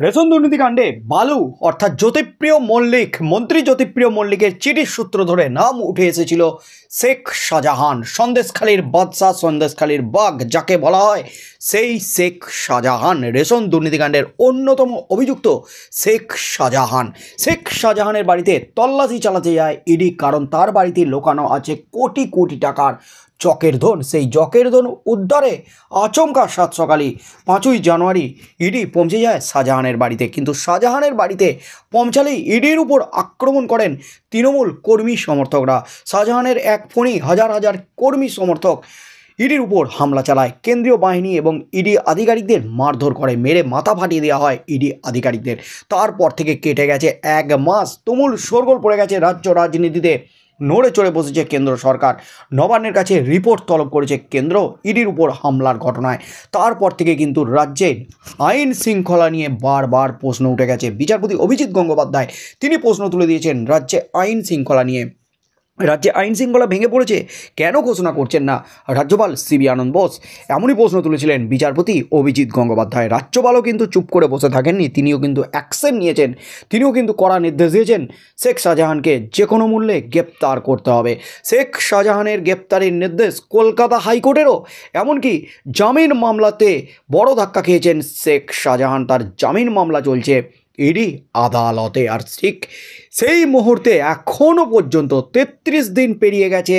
Ration দুর্নীতিকাণ্ডে বালু অর্থাৎ জ্যোতিপ্রিয় মল্লিক, মন্ত্রী জ্যোতিপ্রিয় মল্লিকের চিঠির সূত্র ধরে নাম উঠে এসেছিল শেখ শাহজাহান, সন্দেশখালীর বাদশা, সন্দেশখালীর বাঘ যাকে বলা হয়, সেই শেখ শাহজাহান রেশন দুর্নীতিকাণ্ডের অন্যতম অভিযুক্ত শেখ শাহজাহান। শেখ শাহজাহানের বাড়িতে তল্লাশি চালাতে যায় ইডি, কারণ তার বাড়িতে লোকানো আছে কোটি কোটি টাকার চকের ধন। সেই চকের ধন উদ্ধারে আচমকা সাত সকালে 5ই জানুয়ারি ইডি পৌঁছে যায় শাহজাহানের বাড়িতে। কিন্তু শাহজাহানের বাড়িতে পৌঁছালেই ইডির উপর আক্রমণ করেন তৃণমূল কর্মী সমর্থকরা। শাহজাহানের এক ফোনেই হাজার হাজার কর্মী সমর্থক ইডির উপর হামলা চালায়। কেন্দ্রীয় বাহিনী এবং ইডি আধিকারিকদের মারধর করে, মেরে মাথা ফাটিয়ে দেওয়া হয় ইডি আধিকারিকদের। তারপর থেকে কেটে গেছে 1 মাস, তুমুল শোরগোল পড়ে গেছে রাজ্য রাজনীতিতে। নড়ে চড়ে বসেছে কেন্দ্র সরকার, নবান্নের কাছে রিপোর্ট তলব করেছে কেন্দ্র ইডির উপর হামলার ঘটনায়। তারপর থেকে কিন্তু রাজ্যে আইন শৃঙ্খলা নিয়ে বারবার প্রশ্ন উঠে গেছে। বিচারপতি অভিজিৎ গঙ্গোপাধ্যায় তিনি প্রশ্ন তুলে দিয়েছেন রাজ্যে আইন শৃঙ্খলা নিয়ে। রাজ্যে আইন শৃঙ্খলা ভেঙে পড়েছে, কেন ঘোষণা করছেন না রাজ্যপাল সিবি আনন্দ বোস? এমনই প্রশ্ন তুলেছিলেন বিচারপতি অভিজিৎ গঙ্গোপাধ্যায়। রাজ্যপালও কিন্তু চুপ করে বসে থাকেননি, তিনিও কিন্তু অ্যাকশন নিয়েছেন। তিনিও কিন্তু কড়া নির্দেশ দিয়েছেন শেখ শাহজাহানকে যে কোনো মূল্যে গ্রেপ্তার করতে হবে। শেখ শাহজাহানের গ্রেপ্তারের নির্দেশ কলকাতা হাইকোর্টেরও। এমনকি জামিন মামলাতে বড় ধাক্কা খেয়েছেন শেখ শাহজাহান, তার জামিন মামলা চলছে ইডি আদালতে। আর ঠিক সেই মুহূর্তে এখনও পর্যন্ত 33 দিন পেরিয়ে গেছে,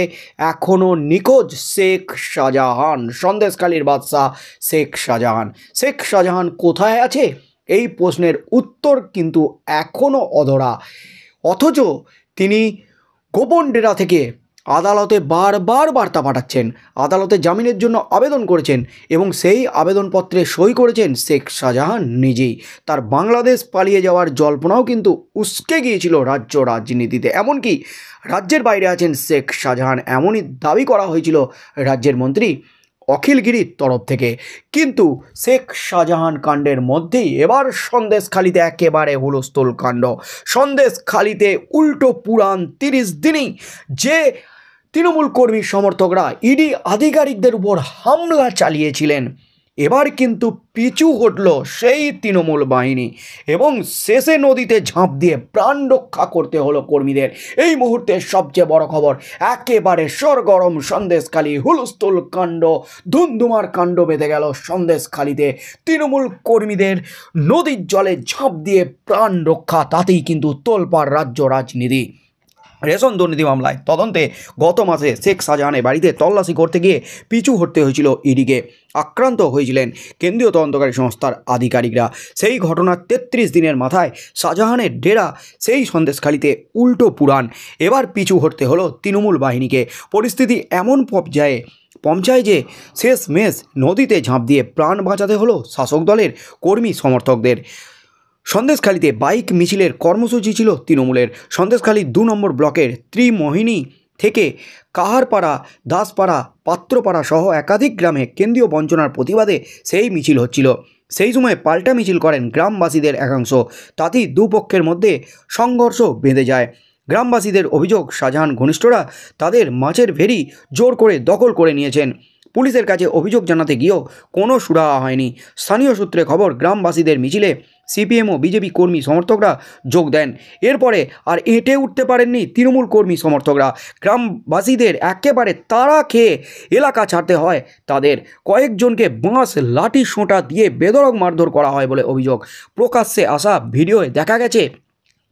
এখনও নিখোঁজ শেখ শাহজাহান, সন্দেশখালীর বাদশা শেখ শাহজাহান। শেখ শাহজাহান কোথায় আছে, এই প্রশ্নের উত্তর কিন্তু এখনও অধরা। অথচ তিনি গোপন ডেরা থেকে আদালতে বারবার বার্তা পাঠাচ্ছেন, আদালতে জামিনের জন্য আবেদন করেছেন এবং সেই আবেদনপত্রে সই করেছেন শেখ শাহজাহান নিজেই। তার বাংলাদেশ পালিয়ে যাওয়ার জল্পনাও কিন্তু উস্কে গিয়েছিল রাজ্য রাজনীতিতে। এমনকি রাজ্যের বাইরে আছেন শেখ শাহজাহান, এমনই দাবি করা হয়েছিল রাজ্যের মন্ত্রী অখিলগিরির তরফ থেকে। কিন্তু শেখ শাহজাহান কাণ্ডের মধ্যেই এবার সন্দেশখালীতে একেবারে হুলস্থুল কাণ্ড। সন্দেশখালীতে উল্টো পুরাণ 30 দিনেই যে তৃণমূল কর্মী সমর্থকরা ইডি আধিকারিকদের উপর হামলা চালিয়েছিলেন, এবার কিন্তু পিছু হটল সেই তৃণমূল বাহিনী এবং শেষে নদীতে ঝাঁপ দিয়ে প্রাণ রক্ষা করতে হলো কর্মীদের। এই মুহূর্তে সবচেয়ে বড় খবর, একেবারে সরগরম সন্দেশখালী, হুলস্থুল কাণ্ড, ধুমধুমার কাণ্ড বেঁধে গেল সন্দেশখালীতে। তৃণমূল কর্মীদের নদীর জলে ঝাঁপ দিয়ে প্রাণ রক্ষা, তাতেই কিন্তু তোলপাড় রাজ্য রাজনীতি। রেশন দুর্নীতি মামলায় তদন্তে গত মাসে শেখ শাহজাহানের বাড়িতে তল্লাশি করতে গিয়ে পিছু হটতে হয়েছিল ইডিকে। আক্রান্ত হয়েছিলেন কেন্দ্রীয় তদন্তকারী সংস্থার আধিকারিকরা। সেই ঘটনার 33 দিনের মাথায় শাহজাহানের ডেরা সেই সন্দেশখালীতে উল্টো পুরাণ। এবার পিছু হটতে হলো তৃণমূল বাহিনীকে। পরিস্থিতি এমন পৌঁছায় যে শেষমেশ নদীতে ঝাঁপ দিয়ে প্রাণ বাঁচাতে হলো শাসক দলের কর্মী সমর্থকদের। সন্দেশখালীতে বাইক মিছিলের কর্মসূচি ছিল তৃণমূলের। সন্দেশখালী 2 নম্বর ব্লকের ত্রিমোহিনী থেকে কাহারপাড়া, দাসপাড়া, পাত্রপাড়া সহ একাধিক গ্রামে কেন্দ্রীয় বঞ্চনার প্রতিবাদে সেই মিছিল হচ্ছিল। সেই সময় পাল্টা মিছিল করেন গ্রামবাসীদের একাংশ, তাতেই দুপক্ষের মধ্যে সংঘর্ষ বেঁধে যায়। গ্রামবাসীদের অভিযোগ, শাহজাহান ঘনিষ্ঠরা তাদের মাছের ভেড়ি জোর করে দখল করে নিয়েছেন। পুলিশের কাছে অভিযোগ জানাতে গিয়েও কোনো সুরাহা হয়নি। স্থানীয় সূত্রে খবর, গ্রামবাসীদের মিছিলে সিপিএম ও বিজেপি কর্মী সমর্থকরা যোগ দেন। এরপরে আর এঁটে উঠতে পারেননি তৃণমূল কর্মী সমর্থকরা। গ্রামবাসীদের একেবারে তাড়া খেয়ে এলাকা ছাড়তে হয় তাদের। কয়েকজনকে বাঁশ, লাঠি, সোঁটা দিয়ে বেধড়ক মারধর করা হয় বলে অভিযোগ। প্রকাশ্যে আসা ভিডিওয় দেখা গেছে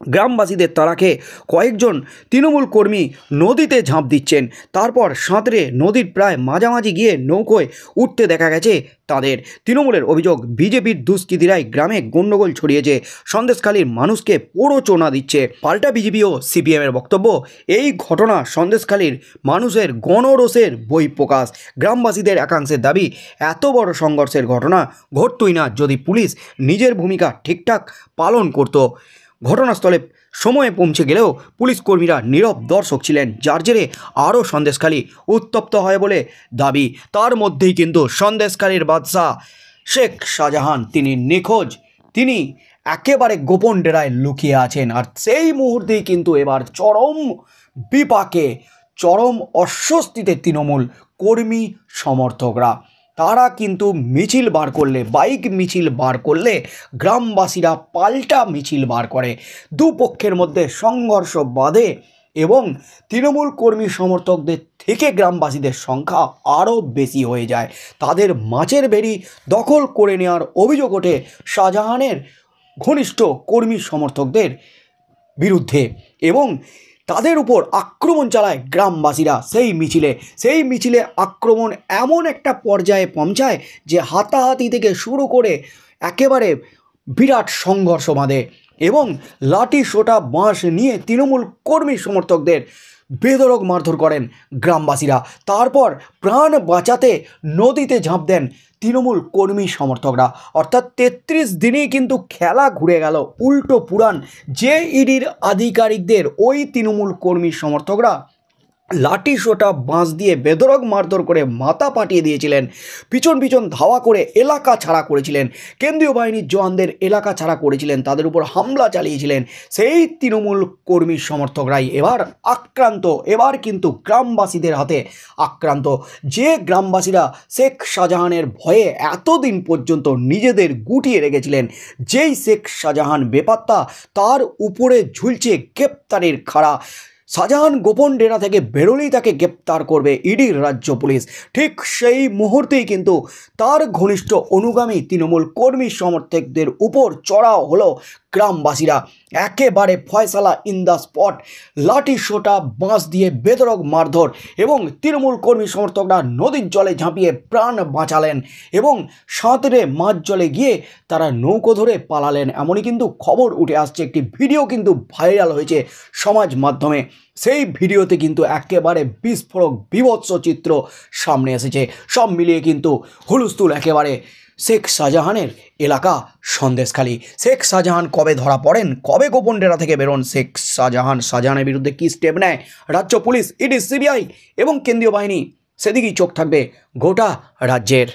গ্রামবাসীদের তাড়া খেয়ে কয়েকজন তৃণমূল কর্মী নদীতে ঝাঁপ দিচ্ছেন। তারপর সাঁতরে নদীর প্রায় মাঝামাঝি গিয়ে নৌকোয় উঠতে দেখা গেছে তাদের। তৃণমূলের অভিযোগ, বিজেপির দুষ্কৃতীরাই গ্রামে গণ্ডগোল ছড়িয়েছে, সন্দেশখালীর মানুষকে প্ররোচনা দিচ্ছে। পাল্টা বিজেপি ও সিপিএমের বক্তব্য, এই ঘটনা সন্দেশখালীর মানুষের গণরোষের বহিঃপ্রকাশ। গ্রামবাসীদের একাংশের দাবি, এত বড় সংঘর্ষের ঘটনা ঘটতই না যদি পুলিশ নিজের ভূমিকা ঠিকঠাক পালন করত। ঘটনাস্থলে সময়ে পৌঁছে গেলেও পুলিশ কর্মীরা নীরব দর্শক ছিলেন, যার জেরে আরও সন্দেশখালী উত্তপ্ত হয় বলে দাবি। তার মধ্যেই কিন্তু সন্দেশখালীর বাদশা শেখ শাহজাহান তিনি নিখোঁজ, তিনি একেবারে গোপন ডেরায় লুকিয়ে আছেন। আর সেই মুহূর্তেই কিন্তু এবার চরম বিপাকে, চরম অস্বস্তিতে তৃণমূল কর্মী সমর্থকরা। তারা কিন্তু মিছিল বার করলে, বাইক মিছিল বার করলে গ্রামবাসীরা পাল্টা মিছিল বার করে। দুপক্ষের মধ্যে সংঘর্ষ বাধে এবং তৃণমূল কর্মী সমর্থকদের থেকে গ্রামবাসীদের সংখ্যা আরও বেশি হয়ে যায়। তাদের মাছের ভেড়ি দখল করে নেওয়ার অভিযোগ ওঠে শাহজাহানের ঘনিষ্ঠ কর্মী সমর্থকদের বিরুদ্ধে এবং তাদের উপর আক্রমণ চালায় গ্রামবাসীরা। সেই মিছিলে আক্রমণ এমন একটা পর্যায়ে পৌঁছায় যে হাতাহাতি থেকে শুরু করে একেবারে বিরাট সংঘর্ষ বাঁধে এবং লাঠি সোটা বাঁশ নিয়ে তৃণমূল কর্মী সমর্থকদের বেধড়ক মারধর করেন গ্রামবাসীরা। তারপর প্রাণ বাঁচাতে নদীতে ঝাঁপ দেন তৃণমূল কর্মী সমর্থকরা। অর্থাৎ 33 দিনেই কিন্তু খেলা ঘুরে গেল উল্টো পুরাণ। যে ইডির আধিকারিকদের ওই তৃণমূল কর্মী সমর্থকরা লাঠি সোটা বাঁশ দিয়ে বেধড়ক মারধর করে মাথা পাঠিয়ে দিয়েছিলেন, পিছন পিছন ধাওয়া করে এলাকা ছাড়া করেছিলেন, কেন্দ্রীয় বাহিনীর জওয়ানদের এলাকা ছাড়া করেছিলেন, তাদের উপর হামলা চালিয়েছিলেন, সেই তৃণমূল কর্মী সমর্থকরাই এবার আক্রান্ত। এবার কিন্তু গ্রামবাসীদের হাতে আক্রান্ত। যে গ্রামবাসীরা শেখ শাহজাহানের ভয়ে এতদিন পর্যন্ত নিজেদের গুটিয়ে রেখেছিলেন, যেই শেখ শাহজাহান বেপাত্তা, তার উপরে ঝুলছে গ্রেপ্তারের খাড়া। শাহজাহান গোপন ডেরা থেকে বেরোলেই তাকে গ্রেপ্তার করবে ইডির রাজ্য পুলিশ। ঠিক সেই মুহূর্তেই কিন্তু তার ঘনিষ্ঠ অনুগামী তৃণমূল কর্মী সমর্থকদের উপর চড়াও হলো গ্রামবাসীরা। একেবারে ফয়সালা ইন দ্য স্পট। লাঠি সোটা বাঁশ দিয়ে বেধড়ক মারধর এবং তৃণমূল কর্মী সমর্থকরা নদীর জলে ঝাঁপিয়ে প্রাণ বাঁচালেন এবং সাঁতরে মাঝ জলে গিয়ে তারা নৌকো ধরে পালালেন। এমনই কিন্তু খবর উঠে আসছে। একটি ভিডিও কিন্তু ভাইরাল হয়েছে সমাজ মাধ্যমে। সেই ভিডিওতে কিন্তু একেবারে বিস্ফোরক বীভৎস চিত্র সামনে এসেছে। সব মিলিয়ে কিন্তু হুলস্থুল একেবারে শেখ শাহজাহানের এলাকা সন্দেশখালী। শেখ শাহজাহান কবে ধরা পড়েন, কবে গোপন ডেরা থেকে বেরোন শেখ শাহজাহানের বিরুদ্ধে কী স্টেপ নেয় রাজ্য পুলিশ, ইডি, সিবিআই এবং কেন্দ্রীয় বাহিনী, সেদিকেই চোখ থাকবে গোটা রাজ্যের।